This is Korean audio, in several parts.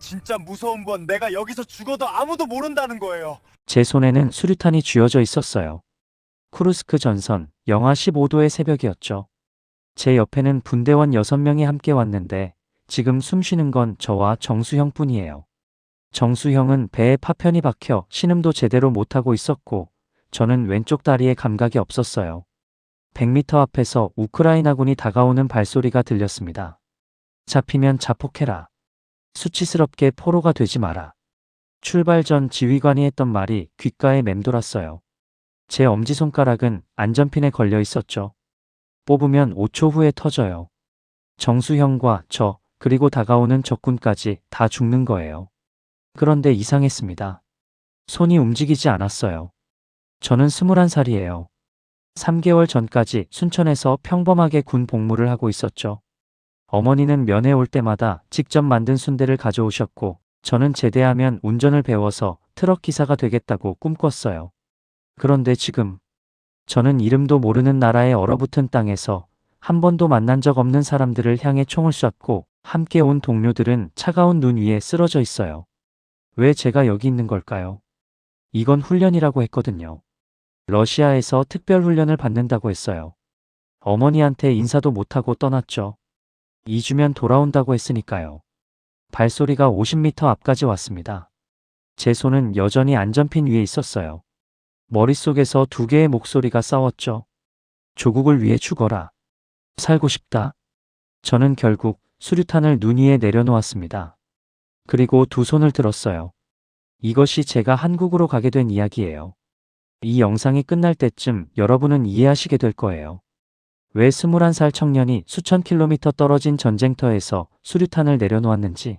진짜 무서운 건 내가 여기서 죽어도 아무도 모른다는 거예요. 제 손에는 수류탄이 쥐어져 있었어요. 쿠르스크 전선, 영하 15도의 새벽이었죠. 제 옆에는 분대원 6명이 함께 왔는데 지금 숨 쉬는 건 저와 정수형 뿐이에요. 정수형은 배에 파편이 박혀 신음도 제대로 못하고 있었고 저는 왼쪽 다리에 감각이 없었어요. 100m 앞에서 우크라이나군이 다가오는 발소리가 들렸습니다. 잡히면 자폭해라. 수치스럽게 포로가 되지 마라. 출발 전 지휘관이 했던 말이 귓가에 맴돌았어요. 제 엄지손가락은 안전핀에 걸려 있었죠. 뽑으면 5초 후에 터져요. 정수형과 저, 그리고 다가오는 적군까지 다 죽는 거예요. 그런데 이상했습니다. 손이 움직이지 않았어요. 저는 21살이에요. 3개월 전까지 순천에서 평범하게 군 복무를 하고 있었죠. 어머니는 면회 올 때마다 직접 만든 순대를 가져오셨고 저는 제대하면 운전을 배워서 트럭 기사가 되겠다고 꿈꿨어요. 그런데 지금 저는 이름도 모르는 나라의 얼어붙은 땅에서 한 번도 만난 적 없는 사람들을 향해 총을 쐈고 함께 온 동료들은 차가운 눈 위에 쓰러져 있어요. 왜 제가 여기 있는 걸까요? 이건 훈련이라고 했거든요. 러시아에서 특별 훈련을 받는다고 했어요. 어머니한테 인사도 못하고 떠났죠. 2주면 돌아온다고 했으니까요. 발소리가 50m 앞까지 왔습니다. 제 손은 여전히 안전핀 위에 있었어요. 머릿속에서 두 개의 목소리가 싸웠죠. 조국을 위해 죽어라. 살고 싶다. 저는 결국 수류탄을 눈 위에 내려놓았습니다. 그리고 두 손을 들었어요. 이것이 제가 한국으로 가게 된 이야기예요. 이 영상이 끝날 때쯤 여러분은 이해하시게 될 거예요. 왜 21살 청년이 수천 킬로미터 떨어진 전쟁터에서 수류탄을 내려놓았는지,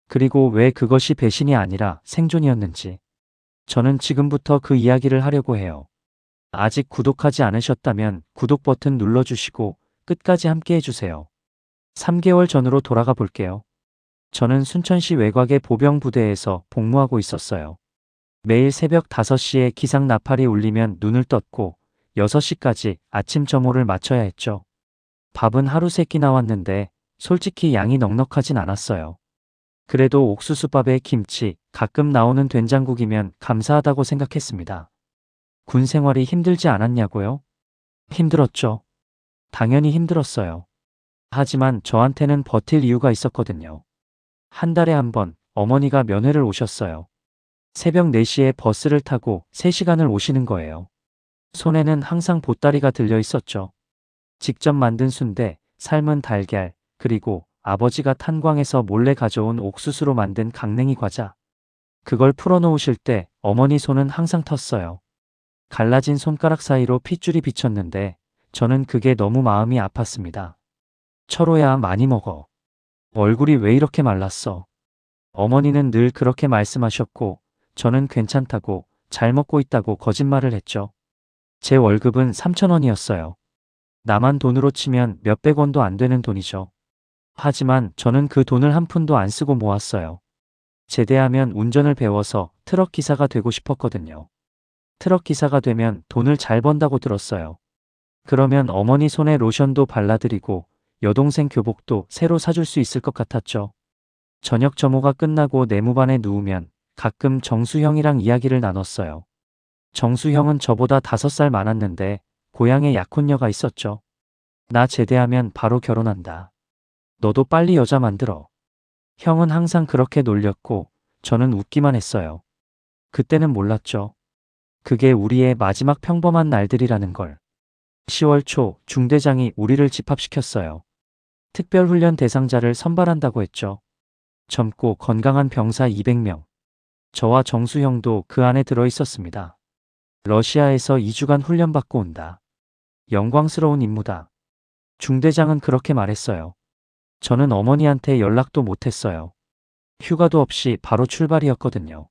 그리고 왜 그것이 배신이 아니라 생존이었는지. 저는 지금부터 그 이야기를 하려고 해요. 아직 구독하지 않으셨다면 구독 버튼 눌러주시고 끝까지 함께 해주세요. 3개월 전으로 돌아가 볼게요. 저는 순천시 외곽의 보병 부대에서 복무하고 있었어요. 매일 새벽 5시에 기상 나팔이 울리면 눈을 떴고 6시까지 아침 점호를 마쳐야 했죠. 밥은 하루 3끼 나왔는데 솔직히 양이 넉넉하진 않았어요. 그래도 옥수수밥에 김치, 가끔 나오는 된장국이면 감사하다고 생각했습니다. 군 생활이 힘들지 않았냐고요? 힘들었죠. 당연히 힘들었어요. 하지만 저한테는 버틸 이유가 있었거든요. 한 달에 한 번 어머니가 면회를 오셨어요. 새벽 4시에 버스를 타고 3시간을 오시는 거예요. 손에는 항상 보따리가 들려 있었죠. 직접 만든 순대, 삶은 달걀, 그리고 아버지가 탄광에서 몰래 가져온 옥수수로 만든 강냉이 과자. 그걸 풀어놓으실 때 어머니 손은 항상 텄어요. 갈라진 손가락 사이로 핏줄이 비쳤는데 저는 그게 너무 마음이 아팠습니다. 철호야, 많이 먹어. 얼굴이 왜 이렇게 말랐어? 어머니는 늘 그렇게 말씀하셨고 저는 괜찮다고, 잘 먹고 있다고 거짓말을 했죠. 제 월급은 3,000원이었어요. 남한 돈으로 치면 몇백 원도 안 되는 돈이죠. 하지만 저는 그 돈을 한 푼도 안 쓰고 모았어요. 제대하면 운전을 배워서 트럭 기사가 되고 싶었거든요. 트럭 기사가 되면 돈을 잘 번다고 들었어요. 그러면 어머니 손에 로션도 발라드리고 여동생 교복도 새로 사줄 수 있을 것 같았죠. 저녁 점호가 끝나고 내무반에 누우면 가끔 정수형이랑 이야기를 나눴어요. 정수형은 저보다 5살 많았는데 고향에 약혼녀가 있었죠. 나 제대하면 바로 결혼한다. 너도 빨리 여자 만들어. 형은 항상 그렇게 놀렸고 저는 웃기만 했어요. 그때는 몰랐죠. 그게 우리의 마지막 평범한 날들이라는 걸. 10월 초 중대장이 우리를 집합시켰어요. 특별훈련 대상자를 선발한다고 했죠. 젊고 건강한 병사 200명. 저와 정수형도 그 안에 들어 있었습니다. 러시아에서 2주간 훈련받고 온다. 영광스러운 임무다. 중대장은 그렇게 말했어요. 저는 어머니한테 연락도 못했어요. 휴가도 없이 바로 출발이었거든요.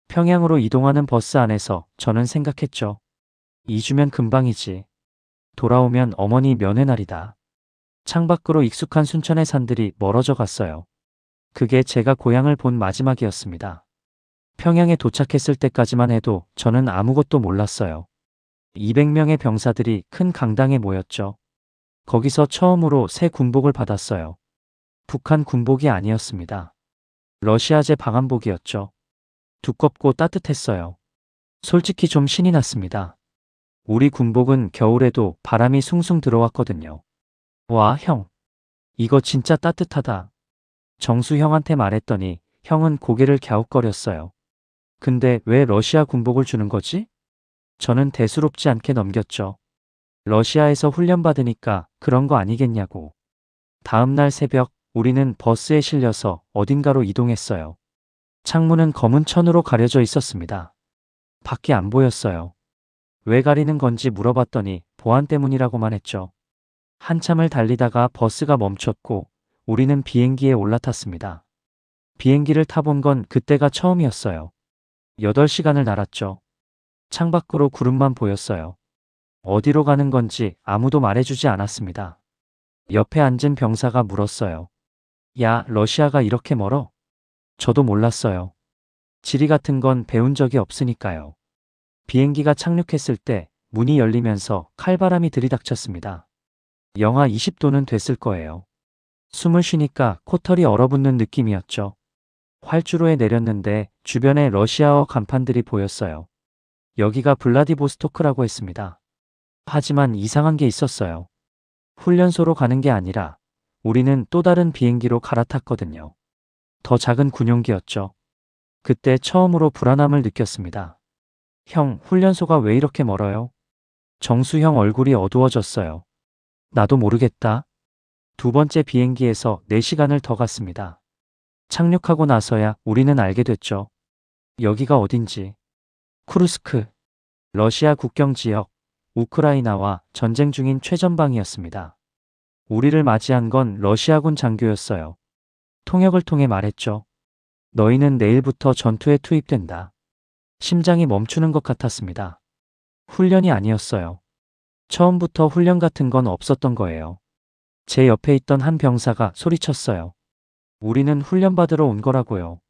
평양으로 이동하는 버스 안에서 저는 생각했죠. 2주면 금방이지. 돌아오면 어머니 면회 날이다. 창밖으로 익숙한 순천의 산들이 멀어져 갔어요. 그게 제가 고향을 본 마지막이었습니다. 평양에 도착했을 때까지만 해도 저는 아무것도 몰랐어요. 200명의 병사들이 큰 강당에 모였죠. 거기서 처음으로 새 군복을 받았어요. 북한 군복이 아니었습니다. 러시아제 방한복이었죠. 두껍고 따뜻했어요. 솔직히 좀 신이 났습니다. 우리 군복은 겨울에도 바람이 숭숭 들어왔거든요. 와, 형. 이거 진짜 따뜻하다. 정수 형한테 말했더니 형은 고개를 갸웃거렸어요. 근데 왜 러시아 군복을 주는 거지? 저는 대수롭지 않게 넘겼죠. 러시아에서 훈련받으니까 그런 거 아니겠냐고. 다음 날 새벽 우리는 버스에 실려서 어딘가로 이동했어요. 창문은 검은 천으로 가려져 있었습니다. 밖이 안 보였어요. 왜 가리는 건지 물어봤더니 보안 때문이라고만 했죠. 한참을 달리다가 버스가 멈췄고 우리는 비행기에 올라탔습니다. 비행기를 타본 건 그때가 처음이었어요. 8시간을 날았죠. 창밖으로 구름만 보였어요. 어디로 가는 건지 아무도 말해주지 않았습니다. 옆에 앉은 병사가 물었어요. 야, 러시아가 이렇게 멀어? 저도 몰랐어요. 지리 같은 건 배운 적이 없으니까요. 비행기가 착륙했을 때 문이 열리면서 칼바람이 들이닥쳤습니다. 영하 20도는 됐을 거예요. 숨을 쉬니까 코털이 얼어붙는 느낌이었죠. 활주로에 내렸는데 주변에 러시아어 간판들이 보였어요. 여기가 블라디보스토크라고 했습니다. 하지만 이상한 게 있었어요. 훈련소로 가는 게 아니라 우리는 또 다른 비행기로 갈아탔거든요. 더 작은 군용기였죠. 그때 처음으로 불안함을 느꼈습니다. 형, 훈련소가 왜 이렇게 멀어요? 정수 형 얼굴이 어두워졌어요. 나도 모르겠다. 두 번째 비행기에서 4시간을 더 갔습니다. 착륙하고 나서야 우리는 알게 됐죠. 여기가 어딘지. 쿠르스크, 러시아 국경 지역, 우크라이나와 전쟁 중인 최전방이었습니다. 우리를 맞이한 건 러시아군 장교였어요. 통역을 통해 말했죠. 너희는 내일부터 전투에 투입된다. 심장이 멈추는 것 같았습니다. 훈련이 아니었어요. 처음부터 훈련 같은 건 없었던 거예요. 제 옆에 있던 한 병사가 소리쳤어요. 우리는 훈련받으러 온 거라고요.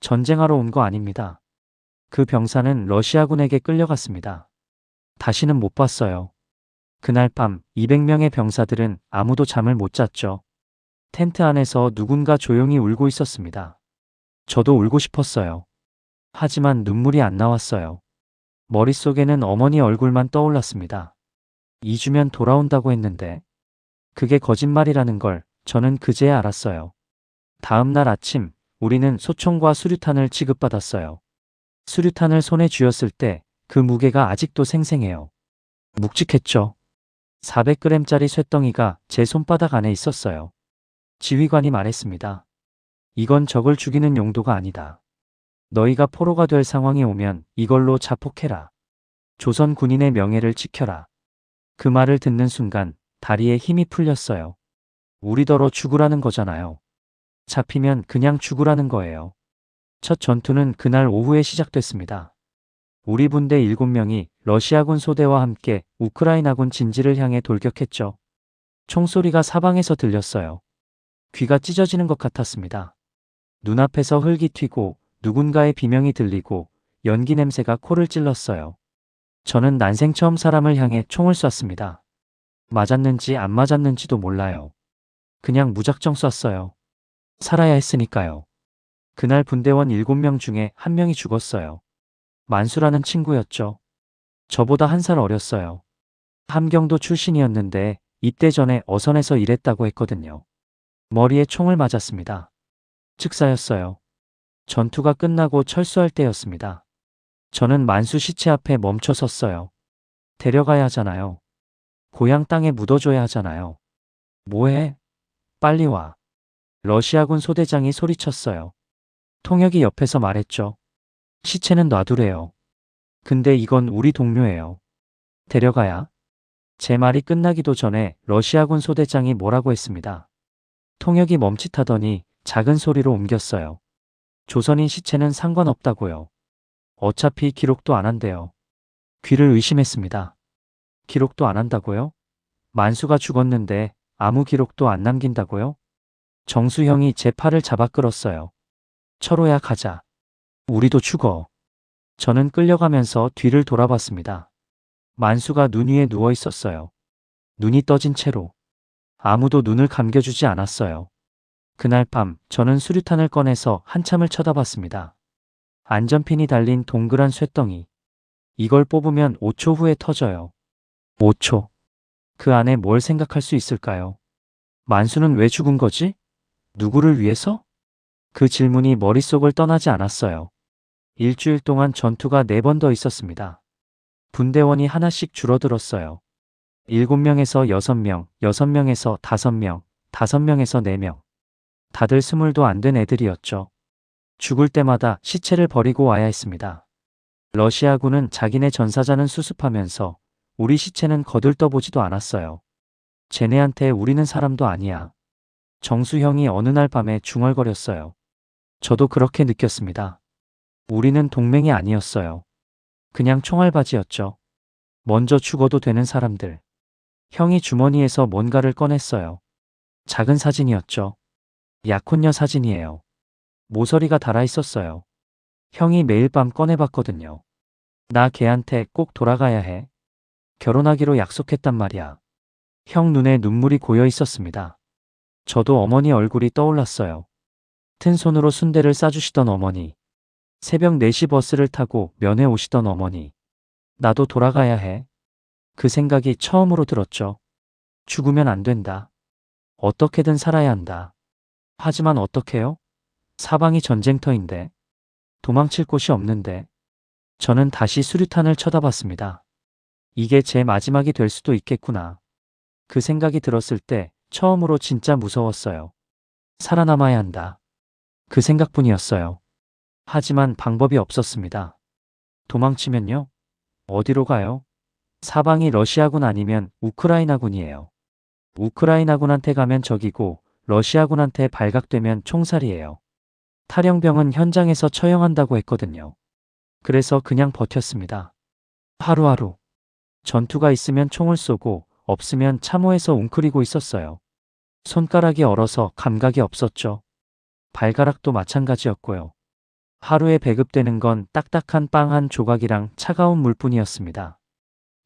전쟁하러 온 거 아닙니다. 그 병사는 러시아군에게 끌려갔습니다. 다시는 못 봤어요. 그날 밤 200명의 병사들은 아무도 잠을 못 잤죠. 텐트 안에서 누군가 조용히 울고 있었습니다. 저도 울고 싶었어요. 하지만 눈물이 안 나왔어요. 머릿속에는 어머니 얼굴만 떠올랐습니다. 2주면 돌아온다고 했는데 그게 거짓말이라는 걸 저는 그제야 알았어요. 다음 날 아침 우리는 소총과 수류탄을 지급받았어요. 수류탄을 손에 쥐었을 때 그 무게가 아직도 생생해요. 묵직했죠. 400g짜리 쇳덩이가 제 손바닥 안에 있었어요. 지휘관이 말했습니다. 이건 적을 죽이는 용도가 아니다. 너희가 포로가 될 상황이 오면 이걸로 자폭해라. 조선 군인의 명예를 지켜라. 그 말을 듣는 순간 다리에 힘이 풀렸어요. 우리더러 죽으라는 거잖아요. 잡히면 그냥 죽으라는 거예요. 첫 전투는 그날 오후에 시작됐습니다. 우리 분대 7명이 러시아군 소대와 함께 우크라이나군 진지를 향해 돌격했죠. 총소리가 사방에서 들렸어요. 귀가 찢어지는 것 같았습니다. 눈앞에서 흙이 튀고 누군가의 비명이 들리고 연기 냄새가 코를 찔렀어요. 저는 난생 처음 사람을 향해 총을 쐈습니다. 맞았는지 안 맞았는지도 몰라요. 그냥 무작정 쐈어요. 살아야 했으니까요. 그날 분대원 7명 중에 1명이 죽었어요. 만수라는 친구였죠. 저보다 1살 어렸어요. 함경도 출신이었는데 입대 전에 어선에서 일했다고 했거든요. 머리에 총을 맞았습니다. 즉사였어요. 전투가 끝나고 철수할 때였습니다. 저는 만수 시체 앞에 멈춰 섰어요. 데려가야 하잖아요. 고향 땅에 묻어줘야 하잖아요. 뭐해? 빨리 와. 러시아군 소대장이 소리쳤어요. 통역이 옆에서 말했죠. 시체는 놔두래요. 근데 이건 우리 동료예요. 데려가야. 제 말이 끝나기도 전에 러시아군 소대장이 뭐라고 했습니다. 통역이 멈칫하더니 작은 소리로 옮겼어요. 조선인 시체는 상관없다고요. 어차피 기록도 안 한대요. 귀를 의심했습니다. 기록도 안 한다고요? 만수가 죽었는데 아무 기록도 안 남긴다고요? 정수 형이 제 팔을 잡아 끌었어요. 철호야, 가자. 우리도 죽어. 저는 끌려가면서 뒤를 돌아봤습니다. 만수가 눈 위에 누워 있었어요. 눈이 떠진 채로. 아무도 눈을 감겨주지 않았어요. 그날 밤 저는 수류탄을 꺼내서 한참을 쳐다봤습니다. 안전핀이 달린 동그란 쇳덩이. 이걸 뽑으면 5초 후에 터져요. 5초. 그 안에 뭘 생각할 수 있을까요? 만수는 왜 죽은 거지? 누구를 위해서? 그 질문이 머릿속을 떠나지 않았어요. 일주일 동안 전투가 4번 더 있었습니다. 분대원이 하나씩 줄어들었어요. 7명에서 6명, 6명에서 5명, 5명에서 4명. 다들 20도 안 된 애들이었죠. 죽을 때마다 시체를 버리고 와야 했습니다. 러시아군은 자기네 전사자는 수습하면서 우리 시체는 거들떠보지도 않았어요. 쟤네한테 우리는 사람도 아니야. 정수형이 어느 날 밤에 중얼거렸어요. 저도 그렇게 느꼈습니다. 우리는 동맹이 아니었어요. 그냥 총알바지였죠. 먼저 죽어도 되는 사람들. 형이 주머니에서 뭔가를 꺼냈어요. 작은 사진이었죠. 약혼녀 사진이에요. 모서리가 달아 있었어요. 형이 매일 밤 꺼내봤거든요. 나 걔한테 꼭 돌아가야 해. 결혼하기로 약속했단 말이야. 형 눈에 눈물이 고여 있었습니다. 저도 어머니 얼굴이 떠올랐어요. 튼 손으로 순대를 싸주시던 어머니. 새벽 4시 버스를 타고 면회 오시던 어머니. 나도 돌아가야 해. 그 생각이 처음으로 들었죠. 죽으면 안 된다. 어떻게든 살아야 한다. 하지만 어떡해요? 사방이 전쟁터인데. 도망칠 곳이 없는데. 저는 다시 수류탄을 쳐다봤습니다. 이게 제 마지막이 될 수도 있겠구나. 그 생각이 들었을 때 처음으로 진짜 무서웠어요. 살아남아야 한다. 그 생각뿐이었어요. 하지만 방법이 없었습니다. 도망치면요? 어디로 가요? 사방이 러시아군 아니면 우크라이나군이에요. 우크라이나군한테 가면 적이고 러시아군한테 발각되면 총살이에요. 탈영병은 현장에서 처형한다고 했거든요. 그래서 그냥 버텼습니다. 하루하루. 전투가 있으면 총을 쏘고 없으면 참호에서 웅크리고 있었어요. 손가락이 얼어서 감각이 없었죠. 발가락도 마찬가지였고요. 하루에 배급되는 건 딱딱한 빵 한 조각이랑 차가운 물뿐이었습니다.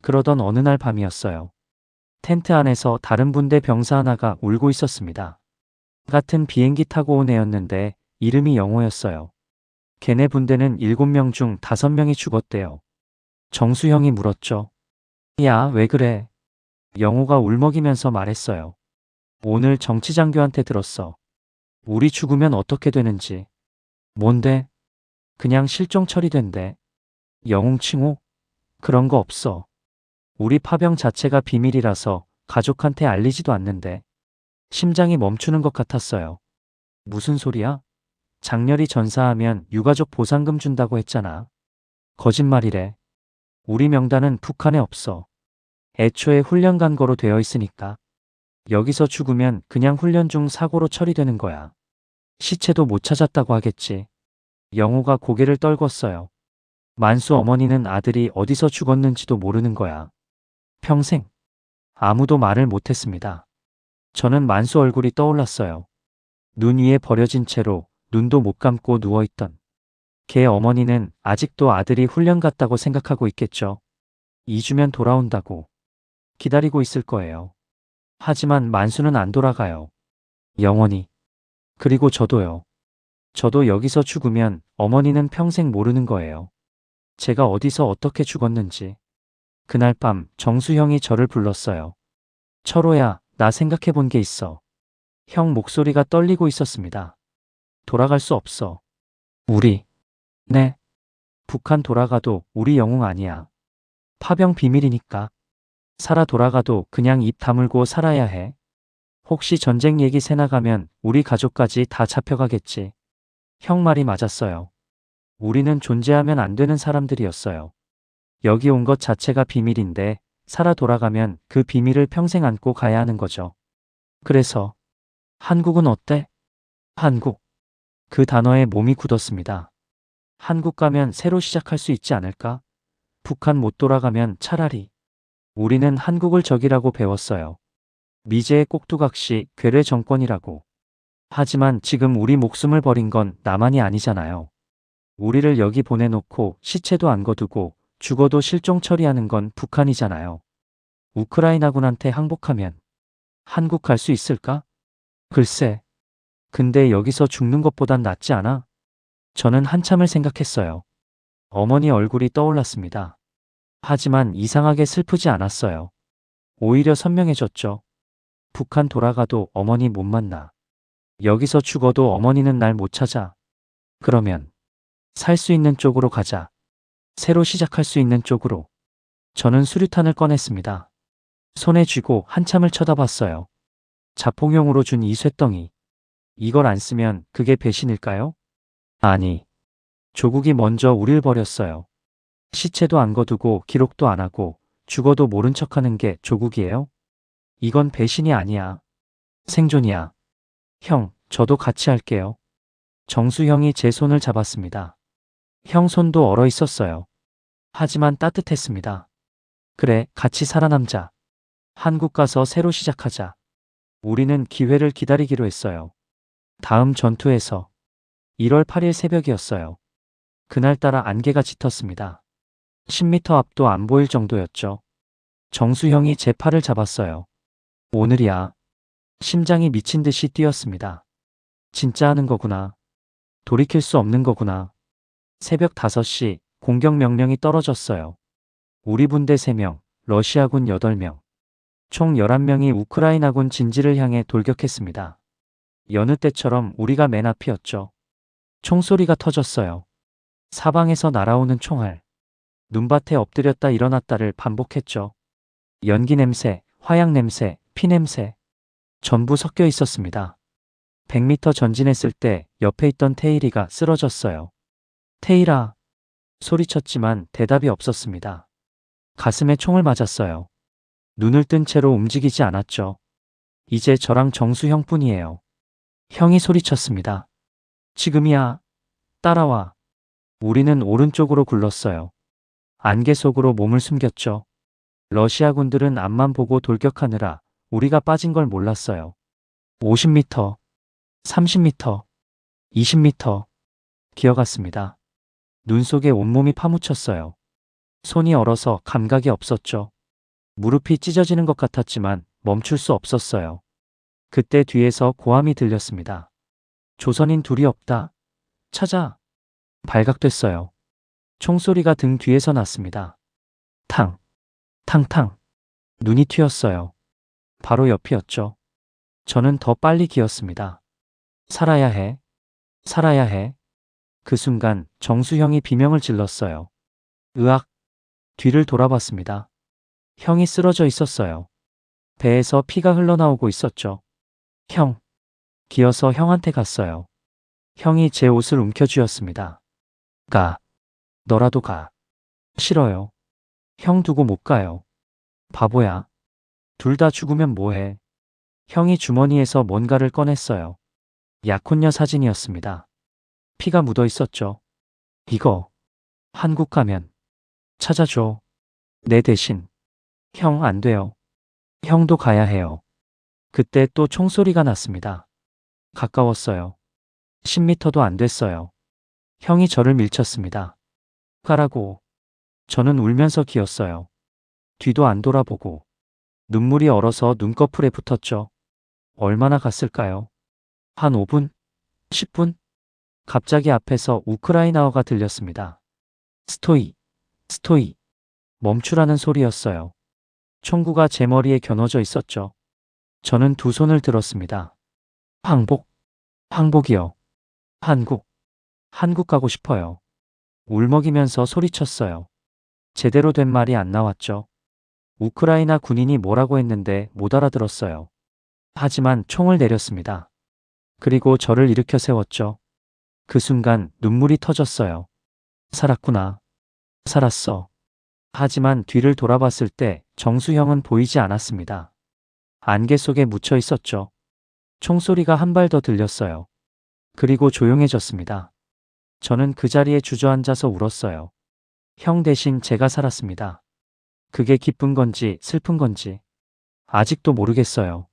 그러던 어느 날 밤이었어요. 텐트 안에서 다른 분대 병사 하나가 울고 있었습니다. 같은 비행기 타고 온 애였는데 이름이 영호였어요. 걔네 분대는 7명 중 5명이 죽었대요. 정수형이 물었죠. 야, 왜 그래? 영호가 울먹이면서 말했어요. 오늘 정치장교한테 들었어. 우리 죽으면 어떻게 되는지. 뭔데? 그냥 실종 처리된대. 영웅칭호? 그런 거 없어. 우리 파병 자체가 비밀이라서 가족한테 알리지도 않는데. 심장이 멈추는 것 같았어요. 무슨 소리야? 장렬히 전사하면 유가족 보상금 준다고 했잖아. 거짓말이래. 우리 명단은 북한에 없어. 애초에 훈련 간 거로 되어 있으니까. 여기서 죽으면 그냥 훈련 중 사고로 처리되는 거야. 시체도 못 찾았다고 하겠지. 영호가 고개를 떨궜어요. 만수 어머니는 아들이 어디서 죽었는지도 모르는 거야. 평생. 아무도 말을 못했습니다. 저는 만수 얼굴이 떠올랐어요. 눈 위에 버려진 채로 눈도 못 감고 누워있던. 걔 어머니는 아직도 아들이 훈련 갔다고 생각하고 있겠죠. 2주면 돌아온다고. 기다리고 있을 거예요. 하지만 만수는 안 돌아가요. 영원히. 그리고 저도요. 저도 여기서 죽으면 어머니는 평생 모르는 거예요. 제가 어디서 어떻게 죽었는지. 그날 밤 정수형이 저를 불렀어요. 철호야, 나 생각해 본 게 있어. 형 목소리가 떨리고 있었습니다. 돌아갈 수 없어. 우리. 네. 북한 돌아가도 우리 영웅 아니야. 파병 비밀이니까. 살아 돌아가도 그냥 입 다물고 살아야 해. 혹시 전쟁 얘기 새나가면 우리 가족까지 다 잡혀가겠지. 형 말이 맞았어요. 우리는 존재하면 안 되는 사람들이었어요. 여기 온 것 자체가 비밀인데 살아 돌아가면 그 비밀을 평생 안고 가야 하는 거죠. 그래서 한국은 어때? 한국. 그 단어에 몸이 굳었습니다. 한국 가면 새로 시작할 수 있지 않을까? 북한 못 돌아가면 차라리. 우리는 한국을 적이라고 배웠어요. 미제의 꼭두각시 괴뢰 정권이라고. 하지만 지금 우리 목숨을 버린 건 나만이 아니잖아요. 우리를 여기 보내놓고 시체도 안 거두고 죽어도 실종 처리하는 건 북한이잖아요. 우크라이나군한테 항복하면 한국 갈 수 있을까? 글쎄. 근데 여기서 죽는 것보단 낫지 않아? 저는 한참을 생각했어요. 어머니 얼굴이 떠올랐습니다. 하지만 이상하게 슬프지 않았어요. 오히려 선명해졌죠. 북한 돌아가도 어머니 못 만나. 여기서 죽어도 어머니는 날 못 찾아. 그러면 살 수 있는 쪽으로 가자. 새로 시작할 수 있는 쪽으로. 저는 수류탄을 꺼냈습니다. 손에 쥐고 한참을 쳐다봤어요. 자폭용으로 준 이 쇳덩이. 이걸 안 쓰면 그게 배신일까요? 아니. 조국이 먼저 우릴 버렸어요. 시체도 안 거두고 기록도 안 하고 죽어도 모른 척하는 게 조국이에요? 이건 배신이 아니야. 생존이야. 형, 저도 같이 할게요. 정수 형이 제 손을 잡았습니다. 형 손도 얼어 있었어요. 하지만 따뜻했습니다. 그래, 같이 살아남자. 한국 가서 새로 시작하자. 우리는 기회를 기다리기로 했어요. 다음 전투에서 1월 8일 새벽이었어요. 그날따라 안개가 짙었습니다. 10m 앞도 안 보일 정도였죠. 정수 형이 제 팔을 잡았어요. 오늘이야. 심장이 미친 듯이 뛰었습니다. 진짜 하는 거구나. 돌이킬 수 없는 거구나. 새벽 5시 공격 명령이 떨어졌어요. 우리 분대 3명, 러시아군 8명, 총 11명이 우크라이나군 진지를 향해 돌격했습니다. 여느 때처럼 우리가 맨 앞이었죠. 총소리가 터졌어요. 사방에서 날아오는 총알. 눈밭에 엎드렸다 일어났다를 반복했죠. 연기 냄새, 화약 냄새, 피 냄새. 전부 섞여 있었습니다. 100m 전진했을 때 옆에 있던 테일이가 쓰러졌어요. 테일아. 소리쳤지만 대답이 없었습니다. 가슴에 총을 맞았어요. 눈을 뜬 채로 움직이지 않았죠. 이제 저랑 정수 형뿐이에요. 형이 소리쳤습니다. 지금이야. 따라와. 우리는 오른쪽으로 굴렀어요. 안개 속으로 몸을 숨겼죠. 러시아 군들은 앞만 보고 돌격하느라 우리가 빠진 걸 몰랐어요. 50m, 30m, 20m. 기어갔습니다. 눈 속에 온몸이 파묻혔어요. 손이 얼어서 감각이 없었죠. 무릎이 찢어지는 것 같았지만 멈출 수 없었어요. 그때 뒤에서 고함이 들렸습니다. 조선인 둘이 없다. 찾아. 발각됐어요. 총소리가 등 뒤에서 났습니다. 탕, 탕탕. 눈이 튀었어요. 바로 옆이었죠. 저는 더 빨리 기었습니다. 살아야 해. 살아야 해. 그 순간 정수 형이 비명을 질렀어요. 으악. 뒤를 돌아봤습니다. 형이 쓰러져 있었어요. 배에서 피가 흘러나오고 있었죠. 형. 기어서 형한테 갔어요. 형이 제 옷을 움켜쥐었습니다. 가. 너라도 가. 싫어요. 형 두고 못 가요. 바보야. 둘 다 죽으면 뭐해. 형이 주머니에서 뭔가를 꺼냈어요. 약혼녀 사진이었습니다. 피가 묻어 있었죠. 이거. 한국 가면 찾아줘. 내 대신. 형 안 돼요. 형도 가야 해요. 그때 또 총소리가 났습니다. 가까웠어요. 10m도 안 됐어요. 형이 저를 밀쳤습니다. 가라고. 저는 울면서 기었어요. 뒤도 안 돌아보고. 눈물이 얼어서 눈꺼풀에 붙었죠. 얼마나 갔을까요? 한 5분? 10분? 갑자기 앞에서 우크라이나어가 들렸습니다. 스토이, 스토이. 멈추라는 소리였어요. 총구가 제 머리에 겨눠져 있었죠. 저는 두 손을 들었습니다. 항복, 항복이요. 한국, 한국 가고 싶어요. 울먹이면서 소리쳤어요. 제대로 된 말이 안 나왔죠. 우크라이나 군인이 뭐라고 했는데 못 알아들었어요. 하지만 총을 내렸습니다. 그리고 저를 일으켜 세웠죠. 그 순간 눈물이 터졌어요. 살았구나. 살았어. 하지만 뒤를 돌아봤을 때 정수형은 보이지 않았습니다. 안개 속에 묻혀 있었죠. 총소리가 한 발 더 들렸어요. 그리고 조용해졌습니다. 저는 그 자리에 주저앉아서 울었어요. 형 대신 제가 살았습니다. 그게 기쁜 건지 슬픈 건지 아직도 모르겠어요.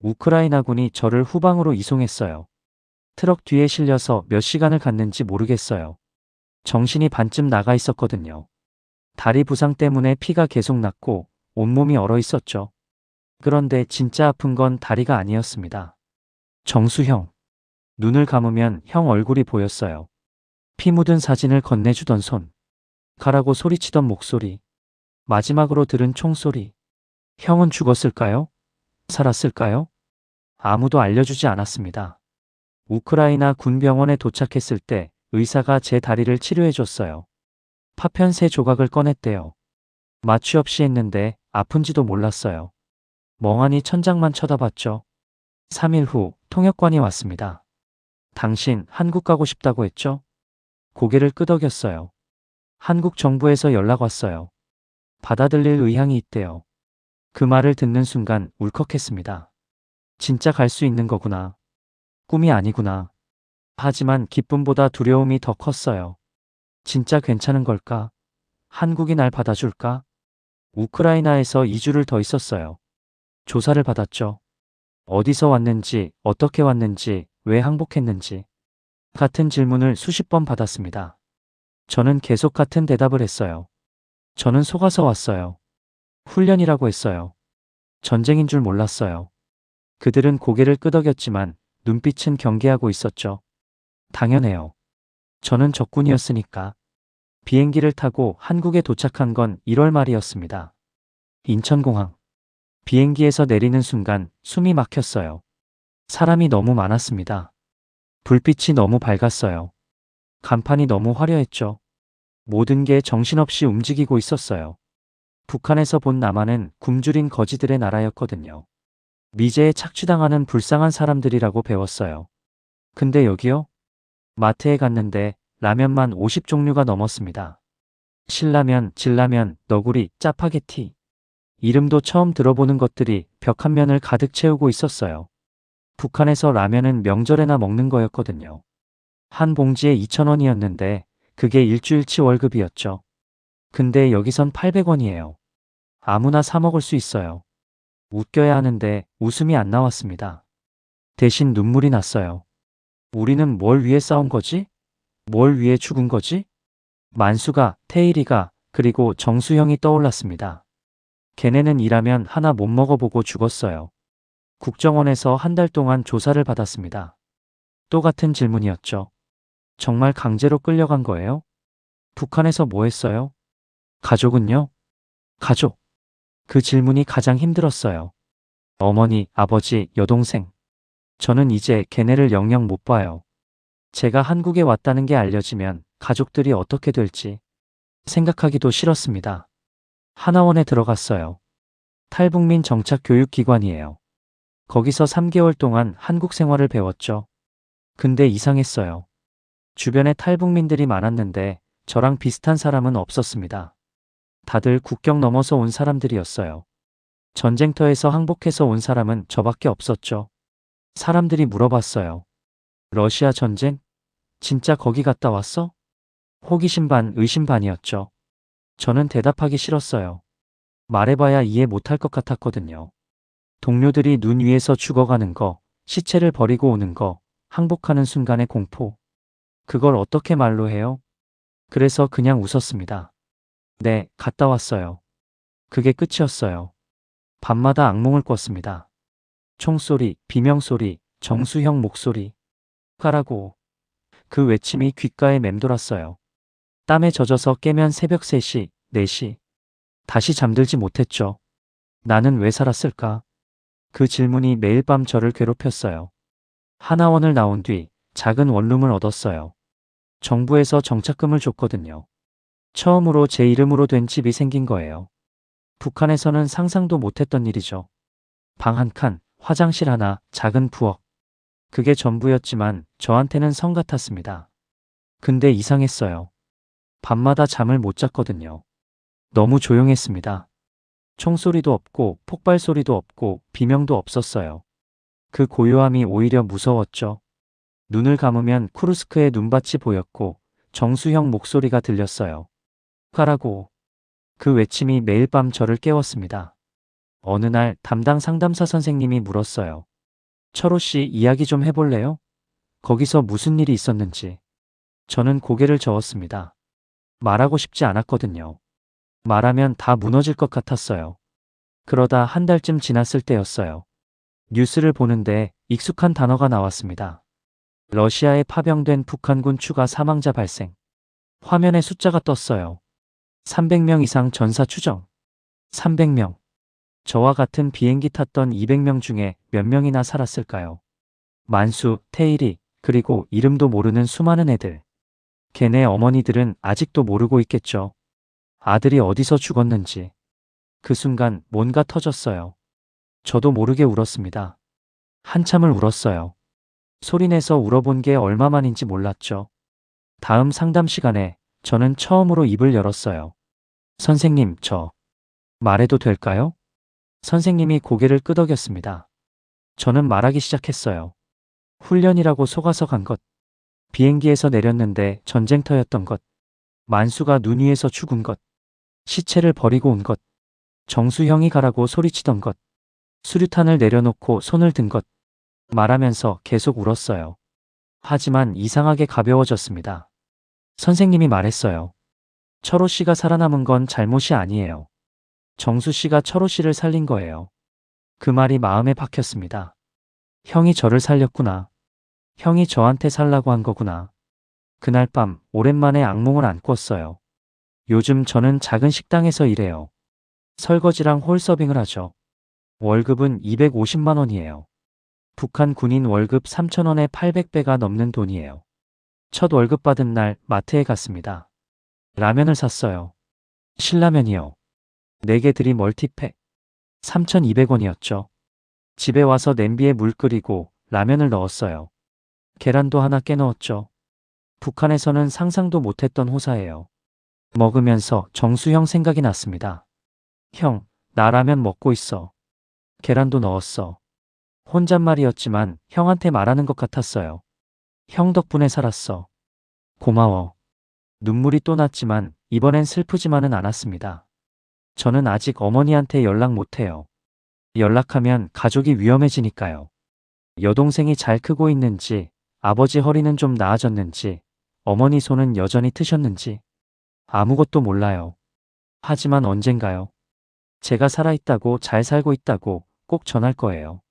우크라이나군이 저를 후방으로 이송했어요. 트럭 뒤에 실려서 몇 시간을 갔는지 모르겠어요. 정신이 반쯤 나가 있었거든요. 다리 부상 때문에 피가 계속 났고 온몸이 얼어 있었죠. 그런데 진짜 아픈 건 다리가 아니었습니다. 정수형. 눈을 감으면 형 얼굴이 보였어요. 피 묻은 사진을 건네주던 손. 가라고 소리치던 목소리. 마지막으로 들은 총소리. 형은 죽었을까요? 살았을까요? 아무도 알려주지 않았습니다. 우크라이나 군병원에 도착했을 때 의사가 제 다리를 치료해줬어요. 파편 3조각을 꺼냈대요. 마취 없이 했는데 아픈지도 몰랐어요. 멍하니 천장만 쳐다봤죠. 3일 후 통역관이 왔습니다. 당신 한국 가고 싶다고 했죠? 고개를 끄덕였어요. 한국 정부에서 연락 왔어요. 받아들일 의향이 있대요. 그 말을 듣는 순간 울컥했습니다. 진짜 갈 수 있는 거구나. 꿈이 아니구나. 하지만 기쁨보다 두려움이 더 컸어요. 진짜 괜찮은 걸까? 한국이 날 받아줄까? 우크라이나에서 2주를 더 있었어요. 조사를 받았죠. 어디서 왔는지, 어떻게 왔는지, 왜 항복했는지. 같은 질문을 수십 번 받았습니다. 저는 계속 같은 대답을 했어요. 저는 속아서 왔어요. 훈련이라고 했어요. 전쟁인 줄 몰랐어요. 그들은 고개를 끄덕였지만 눈빛은 경계하고 있었죠. 당연해요. 저는 적군이었으니까. 비행기를 타고 한국에 도착한 건 1월 말이었습니다. 인천공항. 비행기에서 내리는 순간 숨이 막혔어요. 사람이 너무 많았습니다. 불빛이 너무 밝았어요. 간판이 너무 화려했죠. 모든 게 정신없이 움직이고 있었어요. 북한에서 본 남한은 굶주린 거지들의 나라였거든요. 미제에 착취당하는 불쌍한 사람들이라고 배웠어요. 근데 여기요? 마트에 갔는데 라면만 50종류가 넘었습니다. 신라면, 진라면, 너구리, 짜파게티. 이름도 처음 들어보는 것들이 벽 한 면을 가득 채우고 있었어요. 북한에서 라면은 명절에나 먹는 거였거든요. 한 봉지에 2,000원이었는데 그게 일주일치 월급이었죠. 근데 여기선 800원이에요. 아무나 사 먹을 수 있어요. 웃겨야 하는데 웃음이 안 나왔습니다. 대신 눈물이 났어요. 우리는 뭘 위해 싸운 거지? 뭘 위해 죽은 거지? 만수가, 태일이가, 그리고 정수형이 떠올랐습니다. 걔네는 일하면 하나 못 먹어보고 죽었어요. 국정원에서 한 달 동안 조사를 받았습니다. 또 같은 질문이었죠. 정말 강제로 끌려간 거예요? 북한에서 뭐 했어요? 가족은요? 가족. 그 질문이 가장 힘들었어요. 어머니, 아버지, 여동생. 저는 이제 걔네를 영영 못 봐요. 제가 한국에 왔다는 게 알려지면 가족들이 어떻게 될지 생각하기도 싫었습니다. 하나원에 들어갔어요. 탈북민 정착교육기관이에요. 거기서 3개월 동안 한국 생활을 배웠죠. 근데 이상했어요. 주변에 탈북민들이 많았는데 저랑 비슷한 사람은 없었습니다. 다들 국경 넘어서 온 사람들이었어요. 전쟁터에서 항복해서 온 사람은 저밖에 없었죠. 사람들이 물어봤어요. 러시아 전쟁? 진짜 거기 갔다 왔어? 호기심 반, 의심 반이었죠. 저는 대답하기 싫었어요. 말해봐야 이해 못할 것 같았거든요. 동료들이 눈 위에서 죽어가는 거, 시체를 버리고 오는 거, 항복하는 순간의 공포. 그걸 어떻게 말로 해요? 그래서 그냥 웃었습니다. 네, 갔다 왔어요. 그게 끝이었어요. 밤마다 악몽을 꿨습니다. 총소리, 비명소리, 정수형 목소리. 가라고. 그 외침이 귓가에 맴돌았어요. 땀에 젖어서 깨면 새벽 3시, 4시. 다시 잠들지 못했죠. 나는 왜 살았을까? 그 질문이 매일 밤 저를 괴롭혔어요. 하나원을 나온 뒤 작은 원룸을 얻었어요. 정부에서 정착금을 줬거든요. 처음으로 제 이름으로 된 집이 생긴 거예요. 북한에서는 상상도 못했던 일이죠. 방 한 칸, 화장실 하나, 작은 부엌. 그게 전부였지만 저한테는 성 같았습니다. 근데 이상했어요. 밤마다 잠을 못 잤거든요. 너무 조용했습니다. 총소리도 없고 폭발 소리도 없고 비명도 없었어요. 그 고요함이 오히려 무서웠죠. 눈을 감으면 쿠르스크의 눈밭이 보였고 정수형 목소리가 들렸어요. 가라고. 그 외침이 매일 밤 저를 깨웠습니다. 어느 날 담당 상담사 선생님이 물었어요. 철호 씨 이야기 좀 해볼래요? 거기서 무슨 일이 있었는지. 저는 고개를 저었습니다. 말하고 싶지 않았거든요. 말하면 다 무너질 것 같았어요. 그러다 한 달쯤 지났을 때였어요. 뉴스를 보는데 익숙한 단어가 나왔습니다. 러시아에 파병된 북한군 추가 사망자 발생. 화면에 숫자가 떴어요. 300명 이상 전사 추정. 300명. 저와 같은 비행기 탔던 200명 중에 몇 명이나 살았을까요? 만수, 태일이, 그리고 이름도 모르는 수많은 애들. 걔네 어머니들은 아직도 모르고 있겠죠. 아들이 어디서 죽었는지. 그 순간 뭔가 터졌어요. 저도 모르게 울었습니다. 한참을 울었어요. 소리내서 울어본 게 얼마만인지 몰랐죠. 다음 상담 시간에 저는 처음으로 입을 열었어요. 선생님, 저 말해도 될까요? 선생님이 고개를 끄덕였습니다. 저는 말하기 시작했어요. 훈련이라고 속아서 간 것. 비행기에서 내렸는데 전쟁터였던 것. 만수가 눈 위에서 죽은 것. 시체를 버리고 온 것. 정수 형이 가라고 소리치던 것. 수류탄을 내려놓고 손을 든 것. 말하면서 계속 울었어요. 하지만 이상하게 가벼워졌습니다. 선생님이 말했어요. 철호 씨가 살아남은 건 잘못이 아니에요. 정수 씨가 철호 씨를 살린 거예요. 그 말이 마음에 박혔습니다. 형이 저를 살렸구나. 형이 저한테 살라고 한 거구나. 그날 밤 오랜만에 악몽을 안 꿨어요. 요즘 저는 작은 식당에서 일해요. 설거지랑 홀서빙을 하죠. 월급은 250만 원이에요. 북한 군인 월급 3,000원에 800배가 넘는 돈이에요. 첫 월급 받은 날 마트에 갔습니다. 라면을 샀어요. 신라면이요. 4개 들이 멀티팩. 3,200원이었죠. 집에 와서 냄비에 물 끓이고 라면을 넣었어요. 계란도 하나 깨 넣었죠. 북한에서는 상상도 못했던 호사예요. 먹으면서 정수형 생각이 났습니다. 형, 나 라면 먹고 있어. 계란도 넣었어. 혼잣말이었지만 형한테 말하는 것 같았어요. 형 덕분에 살았어. 고마워. 눈물이 또 났지만 이번엔 슬프지만은 않았습니다. 저는 아직 어머니한테 연락 못해요. 연락하면 가족이 위험해지니까요. 여동생이 잘 크고 있는지, 아버지 허리는 좀 나아졌는지, 어머니 손은 여전히 트셨는지 아무것도 몰라요. 하지만 언젠가요. 제가 살아있다고 잘 살고 있다고 꼭 전할 거예요.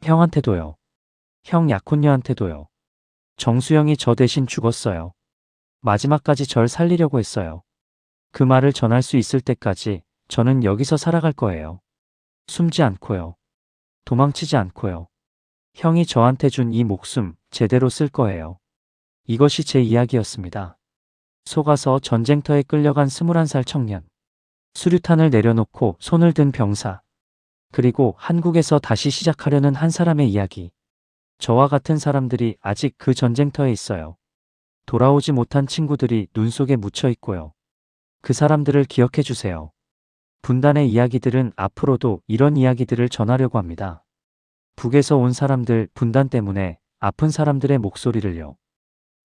형한테도요. 형 약혼녀한테도요. 정수영이 저 대신 죽었어요. 마지막까지 절 살리려고 했어요. 그 말을 전할 수 있을 때까지 저는 여기서 살아갈 거예요. 숨지 않고요. 도망치지 않고요. 형이 저한테 준 이 목숨 제대로 쓸 거예요. 이것이 제 이야기였습니다. 속아서 전쟁터에 끌려간 21살 청년. 수류탄을 내려놓고 손을 든 병사. 그리고 한국에서 다시 시작하려는 한 사람의 이야기. 저와 같은 사람들이 아직 그 전쟁터에 있어요. 돌아오지 못한 친구들이 눈 속에 묻혀 있고요. 그 사람들을 기억해 주세요. 분단의 이야기들은 앞으로도 이런 이야기들을 전하려고 합니다. 북에서 온 사람들 분단 때문에 아픈 사람들의 목소리를요.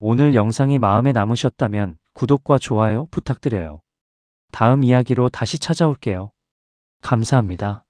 오늘 영상이 마음에 남으셨다면 구독과 좋아요 부탁드려요. 다음 이야기로 다시 찾아올게요. 감사합니다.